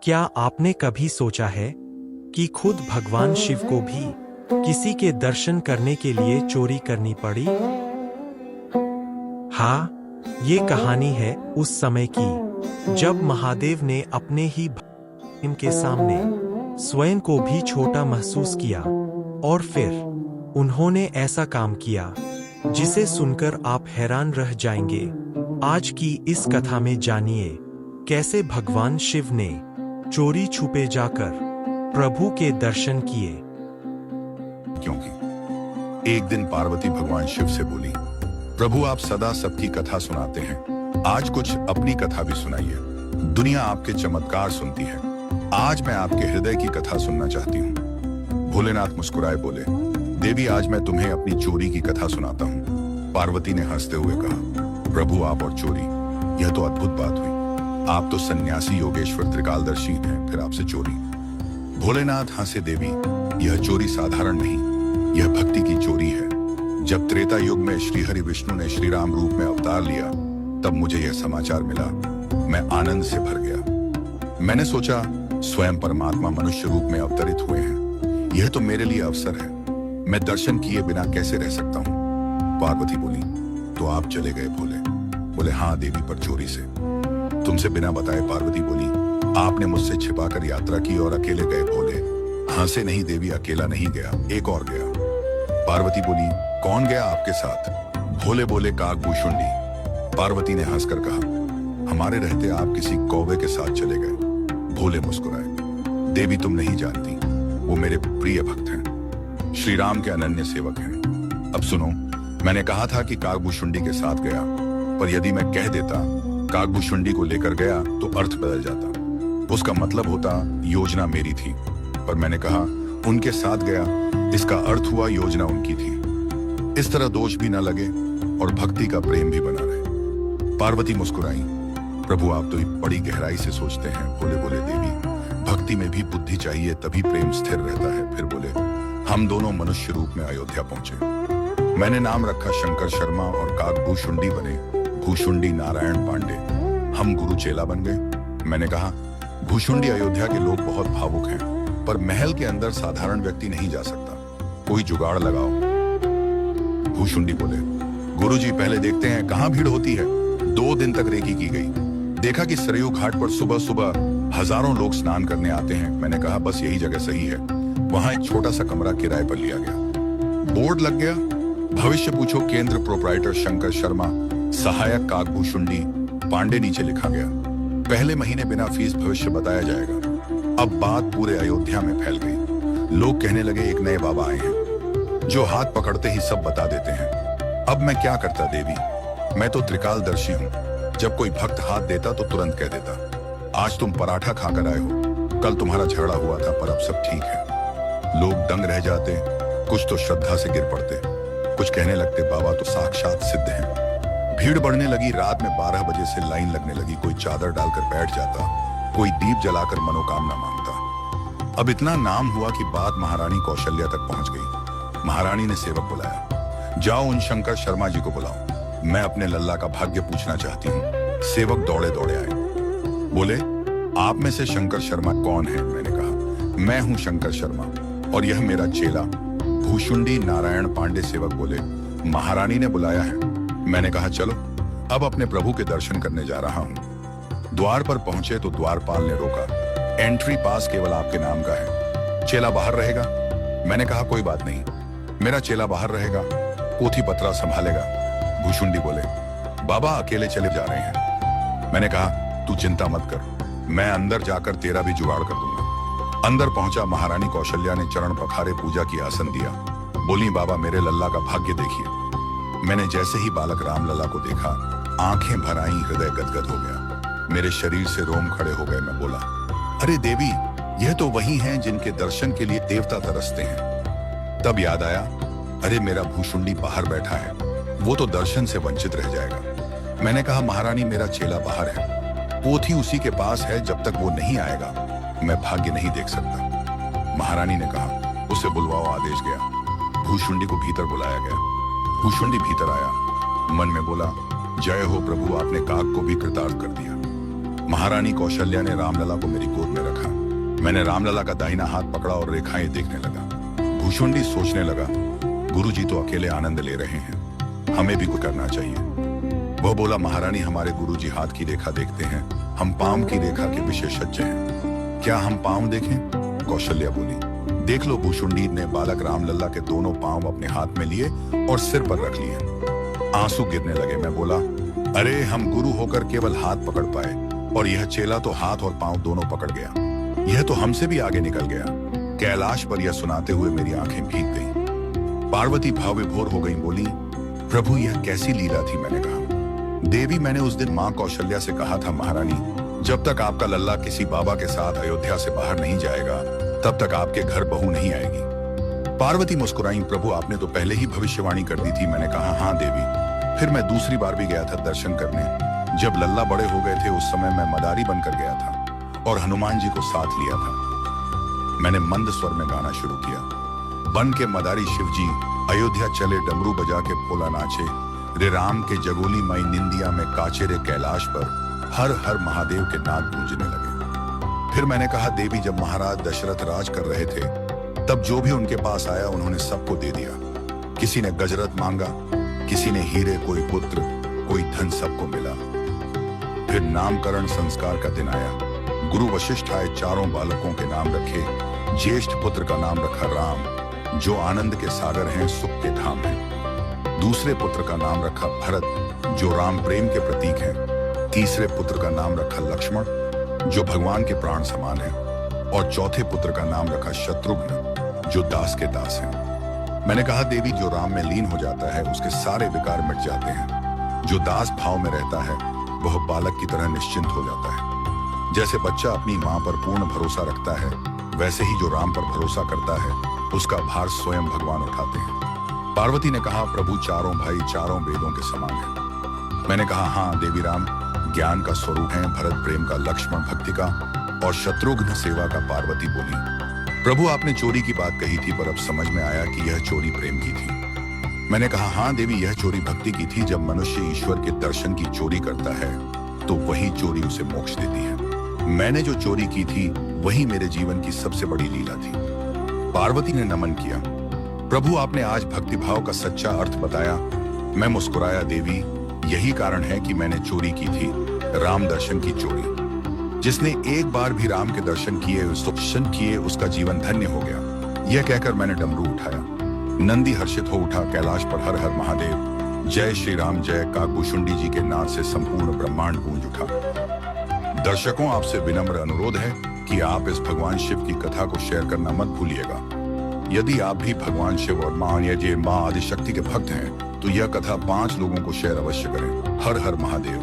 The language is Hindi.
क्या आपने कभी सोचा है कि खुद भगवान शिव को भी किसी के दर्शन करने के लिए चोरी करनी पड़ी? हाँ, ये कहानी है उस समय की जब महादेव ने अपने ही इनके सामने स्वयं को भी छोटा महसूस किया और फिर उन्होंने ऐसा काम किया जिसे सुनकर आप हैरान रह जाएंगे। आज की इस कथा में जानिए कैसे भगवान शिव ने चोरी छुपे जाकर प्रभु के दर्शन किए। क्योंकि एक दिन पार्वती भगवान शिव से बोली, प्रभु आप सदा सबकी कथा सुनाते हैं, आज कुछ अपनी कथा भी सुनाइए। दुनिया आपके चमत्कार सुनती है, आज मैं आपके हृदय की कथा सुनना चाहती हूँ। भोलेनाथ मुस्कुराए बोले, देवी आज मैं तुम्हें अपनी चोरी की कथा सुनाता हूँ। पार्वती ने हंसते हुए कहा, प्रभु आप और चोरी, यह तो अद्भुत बात हुई। आप तो सन्यासी योगेश्वर त्रिकालदर्शी हैं, फिर आपसे चोरी। भोलेनाथ हंसे, देवी यह चोरी साधारण नहीं, यह भक्ति की चोरी है। जब त्रेता युग में श्री हरि विष्णु ने श्री राम रूप में अवतार लिया, तब मुझे यह समाचार मिला। मैं आनंद से भर गया। मैंने सोचा स्वयं परमात्मा मनुष्य रूप में अवतरित हुए हैं, यह तो मेरे लिए अवसर है। मैं दर्शन किए बिना कैसे रह सकता हूँ। पार्वती बोली, तो आप चले गए भोले? बोले, हाँ देवी, पर चोरी से। तुमसे बिना बताए? पार्वती बोली, आपने मुझसे छिपाकर यात्रा की और अकेले गए भोले? हंसे, नहीं देवी, अकेला नहीं गया, एक और गया। पार्वती बोली, कौन गया आपके साथ? भोले बोले, काकभूषुंडी। पार्वती ने हंसकर कहा, हमारे रहते आप किसी कौवे के साथ चले गए। भोले मुस्कुराए, देवी तुम नहीं जानती, वो मेरे प्रिय भक्त हैं, श्री राम के अनन्य सेवक हैं। अब सुनो, मैंने कहा था कि काकभूषुंडी के साथ गया, पर यदि मैं कह देता काकभूषुंडी को लेकर गया तो अर्थ बदल जाता। उसका मतलब होता योजना मेरी थी, पर मैंने कहा उनके साथ गया, इसका अर्थ हुआ योजना उनकी थी। इस तरह दोष भी न लगे और भक्ति का प्रेम भी बना रहे। पार्वती मुस्कुराई, प्रभु आप तो बड़ी गहराई से सोचते हैं। भोले बोले, देवी भक्ति में भी बुद्धि चाहिए, तभी प्रेम स्थिर रहता है। फिर बोले, हम दोनों मनुष्य रूप में अयोध्या पहुंचे। मैंने नाम रखा शंकर शर्मा और काकभूषुंडी बने भूषुंडी नारायण पांडे। हम गुरु चेला बन गए। मैंने कहा, भूषुंडी अयोध्या के लोग बहुत भावुक हैं, पर महल के अंदर साधारण व्यक्ति नहीं जा सकता, कोई जुगाड़ लगाओ। भूषुंडी बोले, गुरुजी पहले देखते हैं कहां भीड़ होती है। 2 दिन तक रेकी की गई, देखा कि सरयू घाट पर सुबह सुबह हजारों लोग स्नान करने आते हैं। मैंने कहा बस यही जगह सही है। वहां एक छोटा सा कमरा किराए पर लिया गया। बोर्ड लग गया, भविष्य पूछो केंद्र प्रोप्राइटर शंकर शर्मा, सहायक काकभूषुंडी पांडे नीचे लिखा गया। पहले महीने बिना फीस भविष्य बताया जाएगा। अब बात पूरे अयोध्या में फैल गई। लोग कहने लगे एक नए बाबा आए हैं जो हाथ पकड़ते ही सब बता देते हैं। अब मैं क्या करता देवी, मैं तो त्रिकालदर्शी हूँ। जब कोई भक्त हाथ देता तो तुरंत कह देता, आज तुम पराठा खाकर आए हो, कल तुम्हारा झगड़ा हुआ था, पर अब सब ठीक है। लोग दंग रह जाते, कुछ तो श्रद्धा से गिर पड़ते, कुछ कहने लगते बाबा तो साक्षात सिद्ध हैं। भीड़ बढ़ने लगी, रात में 12 बजे से लाइन लगने लगी। कोई चादर डालकर बैठ जाता, कोई दीप जलाकर मनोकामना मांगता। अब इतना नाम हुआ कि बात महारानी कौशल्या तक पहुंच गई। महारानी ने सेवक बुलाया, जाओ उन शंकर शर्मा जी को बुलाओ, मैं अपने लल्ला का भाग्य पूछना चाहती हूँ। सेवक दौड़े दौड़े आए, बोले, आप में से शंकर शर्मा कौन है? मैंने कहा, मैं हूँ शंकर शर्मा और यह मेरा चेला भूषुंडी नारायण पांडे। सेवक बोले, महारानी ने बुलाया है। मैंने कहा, चलो अब अपने प्रभु के दर्शन करने जा रहा हूँ। द्वार पर पहुंचे तो द्वारपाल ने रोका, एंट्री पास केवल आपके नाम का है, चेला बाहर रहेगा। मैंने कहा, कोई बात नहीं, मेरा चेला बाहर रहेगा, पोथी पत्रा संभालेगा। भूषुंडी बोले, बाबा अकेले चले जा रहे हैं। मैंने कहा, तू चिंता मत कर, मैं अंदर जाकर तेरा भी जुगाड़ कर दूंगा। अंदर पहुंचा, महारानी कौशल्या ने चरण पखारे, पूजा की आसन दिया। बोली, बाबा मेरे लल्ला का भाग्य देखिए। मैंने जैसे ही बालक राम लला को देखा, आंखें भर आई, हृदय गदगद हो गया, मेरे शरीर से रोम खड़े हो गए। मैं बोला, अरे देवी, यह तो वही हैं जिनके दर्शन के लिए देवता तरसते हैं। तब याद आया, अरे मेरा भूषुंडी बाहर बैठा है, वो तो दर्शन से वंचित रह जाएगा। मैंने कहा, महारानी मेरा चेला बाहर है, पोथी उसी के पास है, जब तक वो नहीं आएगा मैं भाग्य नहीं देख सकता। महारानी ने कहा, उसे बुलवाओ। आदेश गया, भूषुंडी को भीतर बुलाया गया। भूषुंडी भीतर आया, मन में बोला, जय हो प्रभु, आपने काक को भी कृतार्थ कर दिया। महारानी कौशल्या ने रामलला को मेरी गोद में रखा। मैंने रामलला का दाहिना हाथ पकड़ा और रेखाएं देखने लगा। भूषुंडी सोचने लगा, गुरुजी तो अकेले आनंद ले रहे हैं, हमें भी कुछ करना चाहिए। वह बोला, महारानी हमारे गुरुजी हाथ की रेखा देखते हैं, हम पांव की रेखा के विशेषज्ञ हैं, क्या हम पांव देखें? कौशल्या बोली। देख लो। भूषुंडी ने बालक रामलला के दोनों पांव अपने हाथ में लिए और सिर पर रख लिए। आंसू गिरने लगे। मैं बोला, अरे हम गुरु होकर केवल हाथ पकड़ पाए और यह चेला तो हाथ और पांव दोनों पकड़ गया, यह तो हमसे भी आगे निकल गया। कैलाश पर यह सुनाते हुए मेरी आंखें भीग गईं। पार्वती भाव विभोर हो गई, बोली, प्रभु यह कैसी लीला थी? मैंने कहा, देवी मैंने उस दिन मां कौशल्या से कहा था, महारानी जब तक आपका लल्ला किसी बाबा के साथ अयोध्या से बाहर नहीं जाएगा तब तक आपके घर बहू नहीं आएगी। पार्वती मुस्कुराई, प्रभु आपने तो पहले ही भविष्यवाणी कर दी थी। मैंने कहा, हाँ देवी। फिर मैं दूसरी बार भी गया था दर्शन करने। जब लल्ला बड़े हो गए थे उस समय मैं मदारी बनकर गया था और हनुमान जी को साथ लिया था। मैंने मंद स्वर में गाना शुरू किया, बन के मदारी शिवजी अयोध्या चले, डमरू बजा के भोला नाचे, रे राम के जगोली मई निंदिया में काचे, रे कैलाश पर हर हर महादेव के नाद गूंजने लगे। फिर मैंने कहा, देवी जब महाराज दशरथ राज कर रहे थे तब जो भी उनके पास आया उन्होंने सबको दे दिया। किसी ने गजरत मांगा, किसी ने हीरे, कोई पुत्र, कोई धन, सबको मिला। फिर नामकरण संस्कार का दिन आया। गुरु वशिष्ठ आए, चारों बालकों के नाम रखे। ज्येष्ठ पुत्र का नाम रखा राम, जो आनंद के सागर हैं, सुख के धाम हैं। दूसरे पुत्र का नाम रखा भरत, जो राम प्रेम के प्रतीक हैं। तीसरे पुत्र का नाम रखा लक्ष्मण, जो भगवान के प्राण समान है। और चौथे पुत्र का नाम रखा शत्रुघ्न, जो दास के दास हैं। मैंने कहा, देवी जो राम में लीन हो जाता है उसके सारे विकार मिट जाते हैं। जो दास भाव में रहता है वह बालक की तरह निश्चिंत हो जाता है। जैसे बच्चा अपनी मां पर पूर्ण भरोसा रखता है, वैसे ही जो राम पर भरोसा करता है उसका भार स्वयं भगवान उठाते हैं। पार्वती ने कहा, प्रभु चारों भाई चारों वेदों के समान हैं। मैंने कहा, हाँ देवी, राम ज्ञान का स्वरूप है, भरत प्रेम का, लक्ष्मण भक्ति का और शत्रुघ्न सेवा का। पार्वती बोली, प्रभु आपने चोरी की बात कही थी पर अब समझ में आया कि यह चोरी प्रेम की थी। मैंने कहा, हाँ देवी, यह चोरी भक्ति की थी। जब मनुष्य ईश्वर के दर्शन की चोरी करता है तो वही चोरी उसे मोक्ष देती है। मैंने जो चोरी की थी वही मेरे जीवन की सबसे बड़ी लीला थी। पार्वती ने नमन किया, प्रभु आपने आज भक्तिभाव का सच्चा अर्थ बताया। मैं मुस्कुराया, देवी यही कारण है कि मैंने चोरी की थी, राम दर्शन की चोरी। जिसने एक बार भी राम के दर्शन किए उसका जीवन धन्य हो गया। यह कहकर मैंने डमरू उठाया। नंदी हर्षित हो उठा। कैलाश पर हर हर महादेव, जय श्री राम जय का भूषुंडी जी के नाद से संपूर्ण ब्रह्मांड गूंज उठा। दर्शकों, आपसे विनम्र अनुरोध है कि आप इस भगवान शिव की कथा को शेयर करना मत भूलिएगा। यदि आप भी भगवान शिव और मां आदिशक्ति के भक्त हैं तो यह कथा 5 लोगों को शेयर अवश्य करें। हर हर महादेव।